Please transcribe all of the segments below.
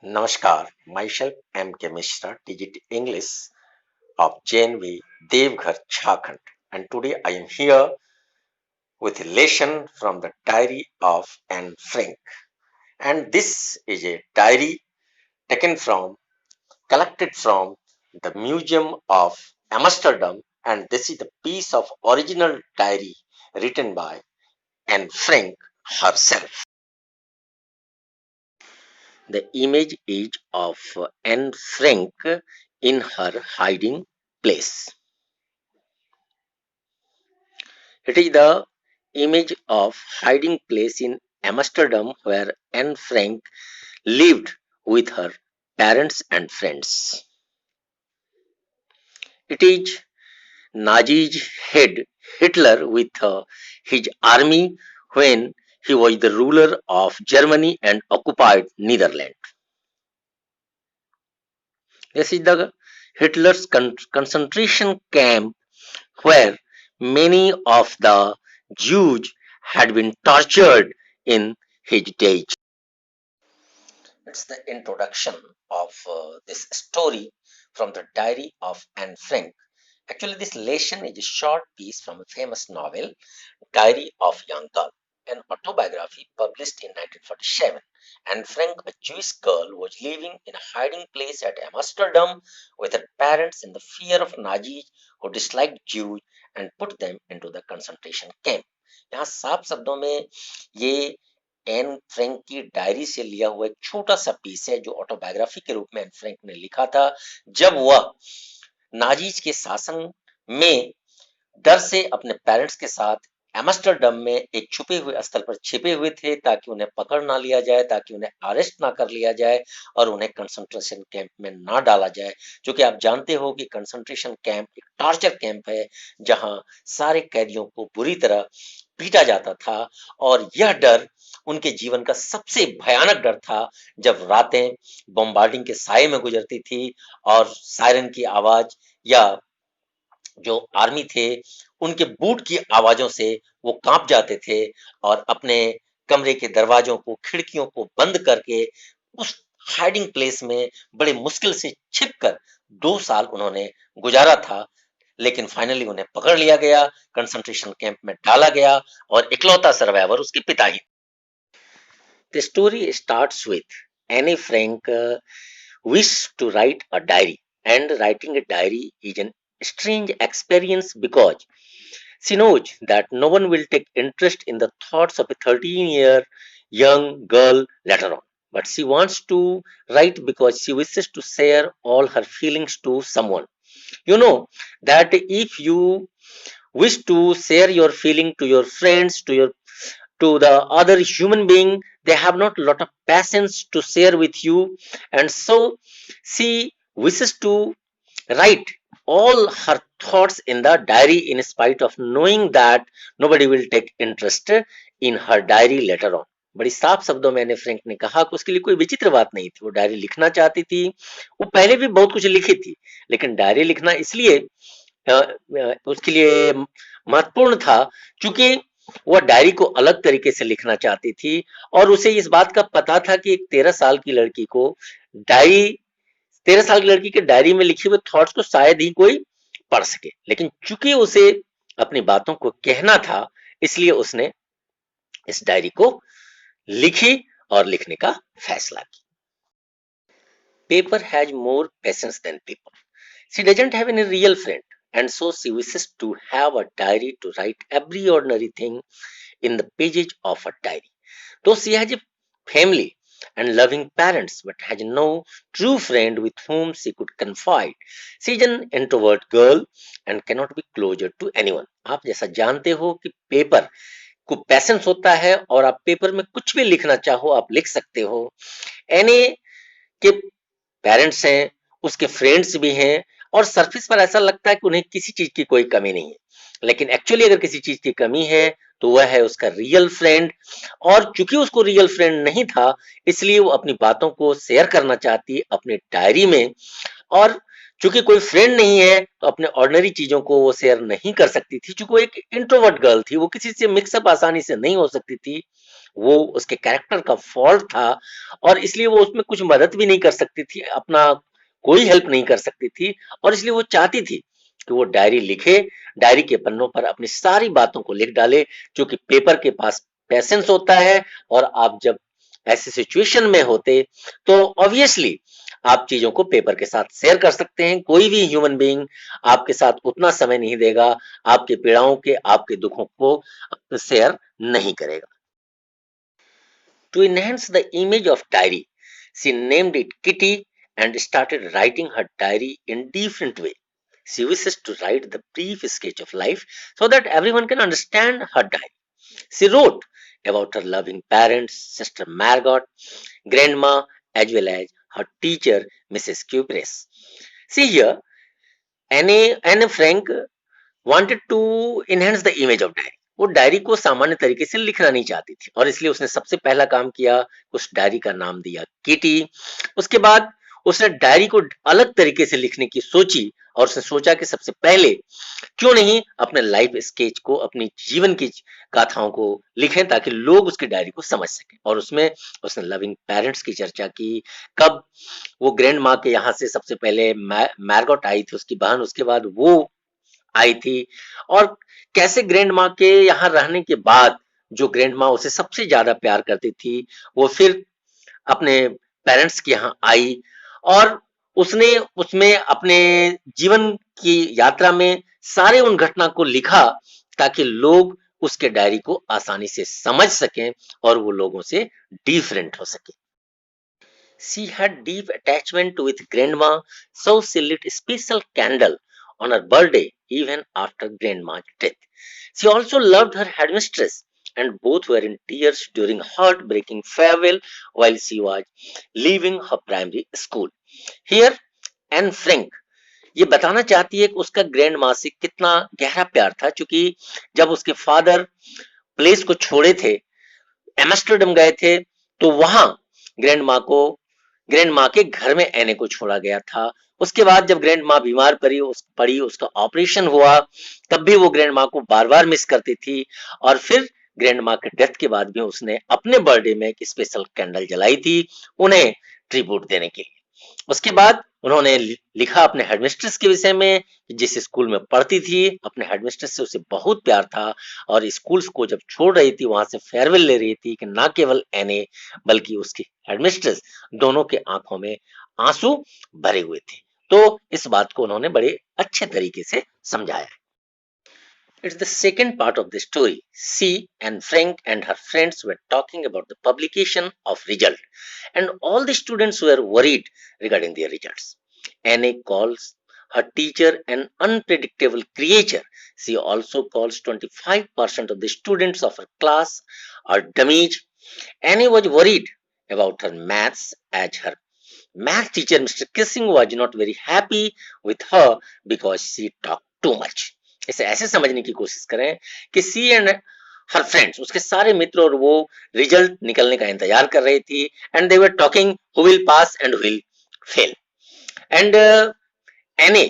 Namaskar, myself M.K.Mishra, TGT English of JNV, DEOGHAR, Jharkhand, and today I am here with a lesson from the diary of Anne Frank. And this is a diary taken from, collected from the Museum of Amsterdam, and this is the piece of original diary written by Anne Frank herself. The image is of Anne Frank in her hiding place. It is the image of hiding place in Amsterdam where Anne Frank lived with her parents and friends. It is Nazi's head Hitler with his army when he was the ruler of Germany and occupied Netherlands. This is the Hitler's concentration camp where many of the Jews had been tortured in his days. It's the introduction of this story from the diary of Anne Frank. Actually, this lesson is a short piece from a famous novel, Diary of Young Girl, an autobiography published in 1947. Anne Frank, a Jewish girl, was living in a hiding place at Amsterdam with her parents in the fear of Nazis who disliked Jews and put them into the concentration camp. यहाँ साफ शब्दों में ये Anne Frank की diary से लिया हुआ एक छोटा सा पीस है जो ऑटोबायोग्राफी के रूप में एन फ्रैंक ने लिखा था जब वह नाजीज के शासन में डर से अपने पेरेंट्स के साथ एम्स्टर्डम में एक छुपे हुए स्थल पर छिपे हुए थे ताकि उन्हें पकड़ ना लिया जाए, ताकि उन्हें अरेस्ट ना कर लिया जाए और उन्हें कंसंट्रेशन कैंप में ना डाला जाए। जो कि आप जानते हो कि कंसंट्रेशन कैंप एक टॉर्चर कैंप है जहां सारे कैदियों को बुरी तरह पीटा जाता था और यह डर उनके जीवन का सबसे भयानक डर था जब रातें बॉम्बार्डिंग के साए में गुजरती थी और सायरन की आवाज या जो आर्मी थे उनके बूट की आवाजों से वो कांप जाते थे और अपने कमरे के दरवाजों को खिड़कियों को बंद करके उस हाइडिंग प्लेस में बड़े मुश्किल से छिपकर 2 साल उन्होंने गुजारा था, लेकिन फाइनली उन्हें पकड़ लिया गया, कंसंट्रेशन कैंप में डाला गया और इकलौता सर्वाइवर उसके पिता ही। The story starts with Anne Frank wish to write a diary, and writing a diary is an strange experience because she knows that no one will take interest in the thoughts of a 13-year young girl later on. But she wants to write because she wishes to share all her feelings to someone. You know that if you wish to share your feeling to your friends, to the other human being, they have not a lot of patience to share with you, and so she wishes to write all her thoughts in the diary in spite of knowing that nobody will take interest in her diary later on. बड़ी साफ शब्दों में एने Frank ने कहा कि उसके लिए कोई विचित्र बात नहीं थी, वो डायरी लिखना चाहती थी। वो पहले भी बहुत कुछ लिखी थी, लेकिन डायरी लिखना इसलिए उसके लिए महत्वपूर्ण था क्योंकि वह डायरी को अलग तरीके से लिखना चाहती थी और उसे इस बात का पता था कि एक 13 साल की लड़की को 13 साल की लड़की के डायरी में लिखे हुए थॉट्स को शायद ही कोई पढ़ सके, लेकिन चूंकि उसे अपनी बातों को कहना था इसलिए उसने इस डायरी को लिखी और लिखने का फैसला किया। Paper has more patience than people. She doesn't have any real friend, and so she wishes to have a diary to write every ordinary thing in the pages of a diary. Though she has a family and loving parents, but has no true friend with whom she could confide. She is an introvert girl and cannot be closer to anyone. आप जैसा जानते हो कि paper को patience होता है और आप पेपर में कुछ भी लिखना चाहो आप लिख सकते हो। एने के पेरेंट्स हैं, उसके फ्रेंड्स भी हैं और सरफेस पर ऐसा लगता है कि उन्हें किसी चीज की कोई कमी नहीं है, लेकिन एक्चुअली अगर किसी चीज की कमी है तो वह है उसका रियल फ्रेंड। और चूंकि उसको रियल फ्रेंड नहीं था इसलिए वो अपनी बातों को शेयर करना चाहती अपने डायरी में, और चूंकि कोई फ्रेंड नहीं है तो अपने ऑर्डिनरी चीजों को वो शेयर नहीं कर सकती थी। चूंकि वो एक इंट्रोवर्ट गर्ल थी, वो किसी से मिक्सअप आसानी से नहीं हो सकती थी, वो उसके कैरेक्टर का फॉल्ट था और इसलिए वो उसमें कुछ मदद भी नहीं कर सकती थी, अपना कोई हेल्प नहीं कर सकती थी और इसलिए वो चाहती थी कि वो डायरी लिखे, डायरी के पन्नों पर अपनी सारी बातों को लिख डाले, जो कि पेपर के पास पेशेंस होता है और आप जब ऐसे सिचुएशन में होते तो ऑब्वियसली आप चीजों को पेपर के साथ शेयर कर सकते हैं। कोई भी ह्यूमन बीइंग आपके साथ उतना समय नहीं देगा, आपके पीड़ाओं के, आपके दुखों को शेयर नहीं करेगा। To enhance the image of diary, she named it Kitty and started writing her diary in different way. She wishes to write the brief sketch of life so that everyone can understand her diary. She wrote about her loving parents, sister Margot, grandma, as well as her teacher, Mrs. Cupres. See here, Anne Frank wanted to enhance the image of diary. वो diary को सामान्य तरीके से लिखना नहीं चाहती थी और इसलिए उसने सबसे पहला काम किया, उस डायरी का नाम दिया किटी। उसके बाद उसने डायरी को अलग तरीके से लिखने की सोची और उसने सोचा कि सबसे पहले क्यों नहीं अपने लाइफ स्केच को, अपनी जीवन की गाथाओं को लिखें ताकि लोग उसकी डायरी को समझ सकें। और उसमें उसने लविंग पेरेंट्स की चर्चा की, कब वो ग्रैंड माँ के यहाँ से सबसे पहले मैरगॉट आई थी उसकी बहन, उसके बाद वो आई थी और कैसे ग्रैंड माँ के यहाँ रहने के बाद जो ग्रैंड माँ उसे सबसे ज्यादा प्यार करती थी वो फिर अपने पेरेंट्स के यहाँ आई और उसने उसमें अपने जीवन की यात्रा में सारे उन घटना को लिखा ताकि लोग उसके डायरी को आसानी से समझ सकें और वो लोगों से डिफरेंट हो सके। She had deep attachment with grandma, so she lit a special candle on her birthday even after grandma's death. She also loved her headmistress and both were in tears during heartbreaking farewell while she was leaving her primary school. Here, Anne Frank ये बताना चाहती है कि उसका grand माँ से कितना गहरा प्यार था, क्योंकि जब उसके फादर प्लेस को छोड़े थे, एम्स्टर्डम गए थे, तो वहां ग्रैंड माँ को, ग्रैंड माँ के घर में एने को छोड़ा गया था। उसके बाद जब ग्रैंड माँ बीमार पड़ी, उसका ऑपरेशन हुआ, तब भी वो ग्रैंड माँ को बार बार मिस करती थी और फिर ग्रैंड माँ के डेथ के बाद भी उसने अपने बर्थडे में एक स्पेशल कैंडल जलाई थी उन्हें ट्रिब्यूट देने के लिए। उसके बाद उन्होंने लिखा अपने हेडमिस्ट्रेस के विषय में, जिस स्कूल में पढ़ती थी, अपने हेडमिस्ट्रेस से उसे बहुत प्यार था और स्कूल को जब छोड़ रही थी, वहां से फेयरवेल ले रही थी कि ना केवल एने बल्कि उसकी हेडमिस्ट्रेस दोनों के आंखों में आंसू भरे हुए थे। तो इस बात को उन्होंने बड़े अच्छे तरीके से समझाया। It's the second part of the story. She and Frank and her friends were talking about the publication of result, and all the students were worried regarding their results. Anne calls her teacher an unpredictable creature. She also calls 25% of the students of her class are dummies. Anne was worried about her maths as her math teacher, Mr. Kissing, was not very happy with her because she talked too much. इसे ऐसे समझने की कोशिश करें कि सी and her friends, उसके सारे मित्र और वो रिजल्ट निकलने का इंतजार कर रही थी, and they were talking who will pass and who will fail, and एने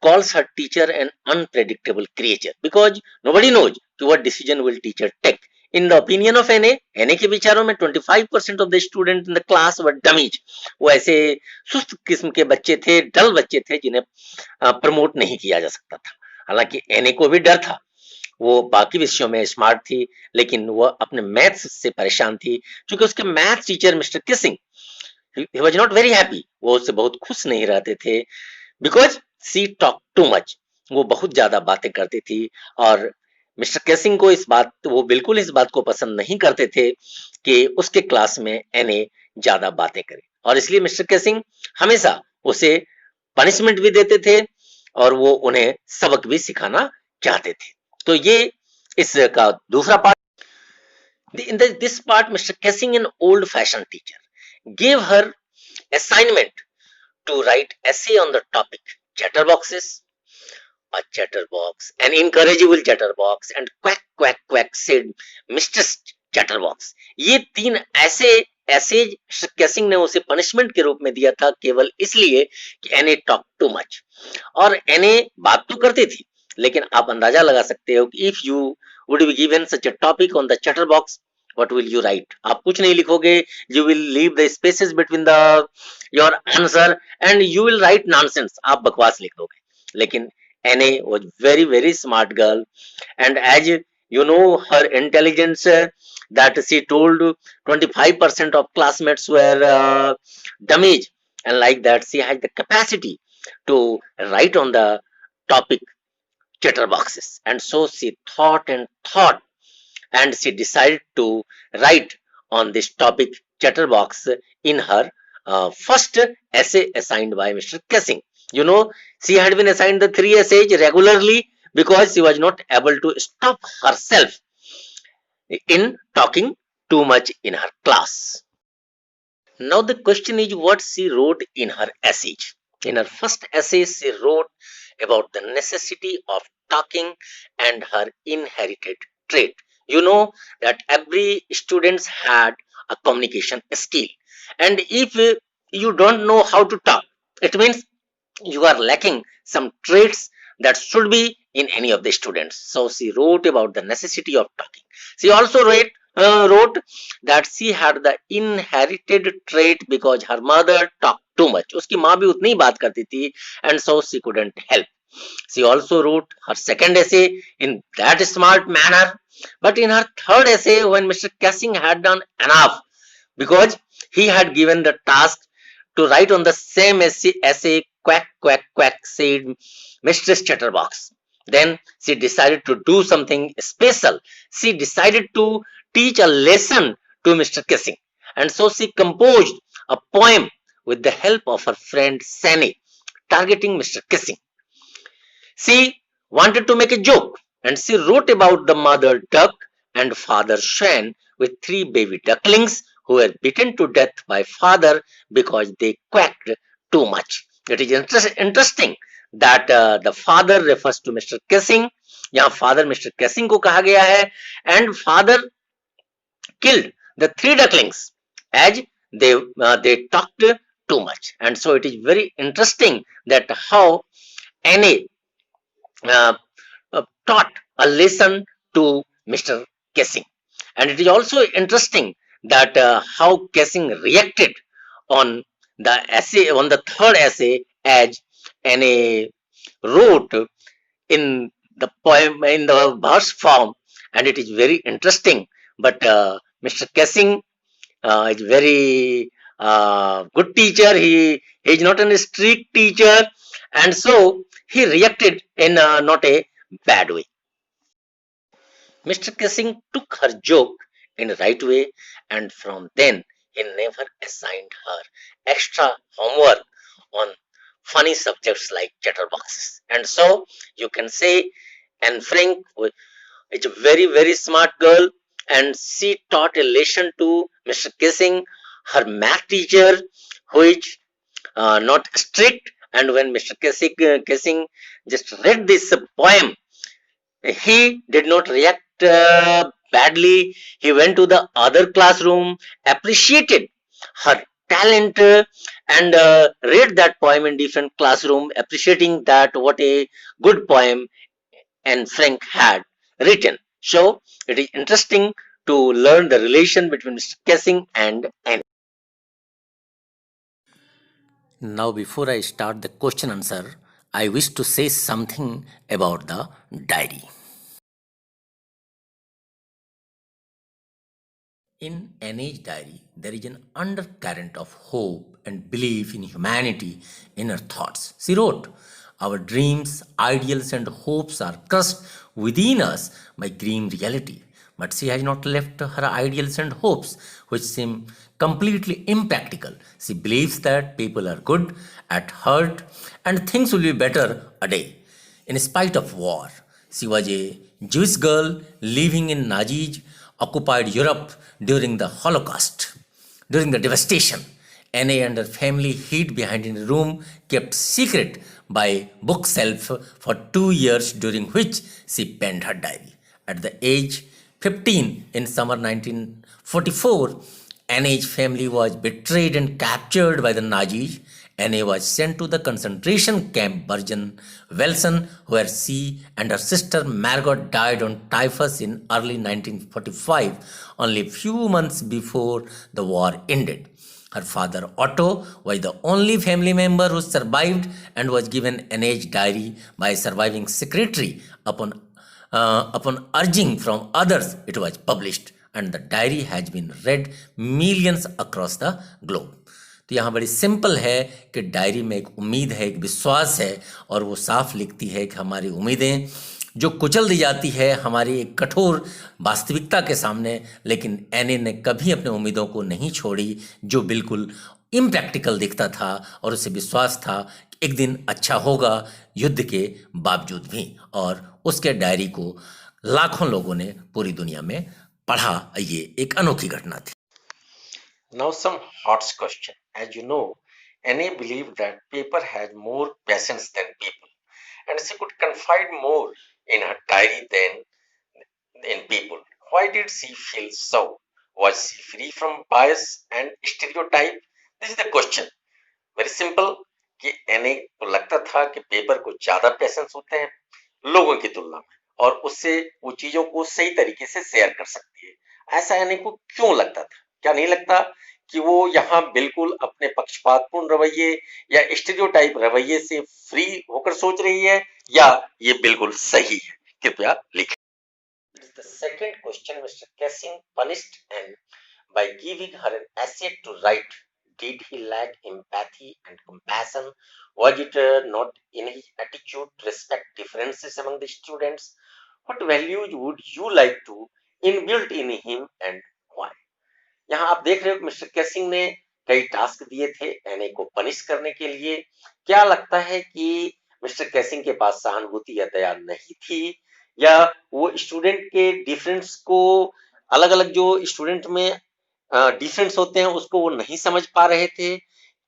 calls her teacher an unpredictable creature because nobody knows what decision will teacher take. In the opinion of NA के विचारों में 25% of the student in the class were dummies. वो ऐसे सुस्त किस्म के बच्चे थे, डल बच्चे थे जिन्हें प्रमोट नहीं किया जा सकता था। हालांकि एने को भी डर था, वो बाकी विषयों में स्मार्ट थी लेकिन वह अपने मैथ्स से परेशान थी क्योंकि उसके maths teacher mister Keesing, he was not very happy, वो उससे बहुत खुश नहीं रहते थे because she talked too much, वो बहुत ज्यादा बातें करती थी और मिस्टर केसिंग को वो बिल्कुल इस बात को पसंद नहीं करते थे कि उसके क्लास में एने ज्यादा बातें करे और इसलिए मिस्टर केसिंग हमेशा उसे पनिशमेंट भी देते थे और वो उन्हें सबक भी सिखाना चाहते थे। तो ये इसका दूसरा part. In this part, Mr. Kessing, an old-fashioned teacher, gave her assignment to write essay on the topic chatterboxes. A chatterbox, an incorrigible chatterbox, and quack quack quack said Mr. Chatterbox. ये तीन ऐसे casing ने उसे punishment के रूप में दिया था केवल इसलिए कि एने टॉक टू मच, और एने बात तो करती थी लेकिन आप अंदाजा लगा सकते हो कि if you would be given such a topic on the chatter box, what will you write? आप कुछ नहीं लिखोगे, you will leave the spaces between the your answer and you will write nonsense. आप बकवास लिख दोगे. लेकिन NA was very very smart girl, and as you know her intelligence, that she told 25% of classmates were dummies, and like that she had the capacity to write on the topic chatterboxes. And so she thought and thought, and she decided to write on this topic chatterbox in her first essay assigned by Mr. Kessing. You know, she had been assigned the 3 essays regularly because she was not able to stop herself in talking too much in her class. Now the question is what she wrote in her essays. In her first essay, she wrote about the necessity of talking and her inherited trait. You know that every student had a communication skill, and if you don't know how to talk, it means you are lacking some traits that should be in any of the students. So she wrote about the necessity of talking. She also wrote that she had the inherited trait because her mother talked too much. उसकी माँ भी उतनी ही बात करती थी, and so she couldn't help. She also wrote her second essay in that smart manner. But in her third essay, when Mr. Kessing had done enough, because he had given the task to write on the same essay, quack, quack, quack, said Mistress Chatterbox. Then she decided to do something special. She decided to teach a lesson to Mr. Kessing. And so she composed a poem with the help of her friend Sani, targeting Mr. Kessing. She wanted to make a joke, and she wrote about the mother duck and father swan with 3 baby ducklings who were beaten to death by father because they quacked too much. It is interesting that the father refers to Mr. Kessing. यहाँ father Mr. Kessing को कहा गया है, and father killed the 3 ducklings as they talked too much. And so it is very interesting that how NA taught a lesson to Mr. Kessing. And it is also interesting that how Kessing reacted on the third essay as NA wrote in the poem in the verse form, and it is very interesting. But Mr. Kessing is very good teacher. He is not a strict teacher, and so he reacted in not a bad way. Mr. Kessing took her joke in the right way, and from then he never assigned her extra homework on funny subjects like chatterboxes. And so you can say, and Frank is a very very smart girl, and she taught a lesson to Mr. Kessing, her math teacher, who is not strict. And when Mr. Kessing just read this poem, he did not react badly. He went to the other classroom, appreciated her talent, and read that poem in different classroom, appreciating that what a good poem and Frank had written. So it is interesting to learn the relation between Mr. Kessing and Annie. Now, before I start the question answer, I wish to say something about the diary. In Annie's diary, there is an undercurrent of hope and belief in humanity in her thoughts. She wrote, "Our dreams, ideals, and hopes are crushed within us by grim reality. But she has not left her ideals and hopes, which seem completely impractical. She believes that people are good at heart and things will be better a day, in spite of war." She was a Jewish girl living in Nazi occupied Europe during the Holocaust. During the devastation, Anne and her family hid behind in a room kept secret by bookshelf for 2 years, during which she penned her diary. At the age 15 in summer 1944, Anne's family was betrayed and captured by the Nazis. Anne was sent to the concentration camp Bergen-Belsen, where she and her sister Margot died on typhus in early 1945, only a few months before the war ended. Her father Otto was the only family member who survived and was given Anne's diary by a surviving secretary. Upon urging from others, it was published, and the diary has been read millions across the globe. तो यहाँ बड़ी simple है कि diary में एक उम्मीद है, एक विश्वास है, और वो साफ लिखती है कि हमारी उम्मीदें जो कुचल दी जाती है हमारी एक कठोर वास्तविकता के सामने, लेकिन एने ने कभी अपने उम्मीदों को नहीं छोड़ी, जो बिल्कुल इम्प्रैक्टिकल दिखता था, और उसे विश्वास था कि एक दिन अच्छा होगा युद्ध के बावजूद भी। और उसके डायरी को लाखों लोगों ने पूरी दुनिया में पढ़ा। ये एक अनोखी घटना थी। Now some hot question. As you know, Anne believed that paper has more patience than people, and she could confide more in her diary than in people. Why did she feel so? Was she free from bias and stereotype? This is the question. Very simple कि एने को लगता था कि paper को ज्यादा patience होते हैं लोगों की तुलना में, और उससे वो चीजों को सही तरीके से शेयर कर सकती है। ऐसा एने को क्यों लगता था? क्या नहीं लगता कि वो यहाँ बिल्कुल अपने पक्षपातपूर्ण रवैये या स्टीरियोटाइप रवैये से फ्री होकर सोच रही है, या ये बिल्कुल सही है? कृपया लिखें। The second question, Mr. Kessing punished Anne by giving her an essay to write. Did he lack empathy and compassion? Was it not in his attitude to respect differences among the students? What values would you like to inbuilt in him and why? यहाँ आप देख रहे हो mister कैसिंग ने कई task दिए थे एने को पनिश करने के लिए। क्या लगता है कि मिस्टर कैसिंग के पास सहानुभूति या दया नहीं थी, या वो स्टूडेंट के डिफरेंस को, अलग अलग जो स्टूडेंट में डिफरेंस होते हैं उसको वो नहीं समझ पा रहे थे?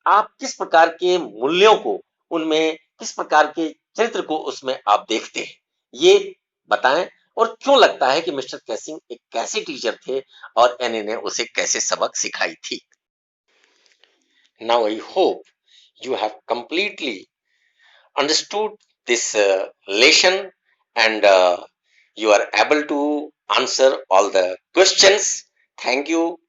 आप किस प्रकार के मूल्यों को उनमें, किस प्रकार के चरित्र को उसमें आप देखते हैं, ये बताएं। और क्यों लगता है कि मिस्टर कैसिंग एक कैसे टीचर थे और एने ने उसे कैसे सबक सिखाई थी? Now I hope you have completely understood this lesson, and you are able to answer all the questions. Thank you.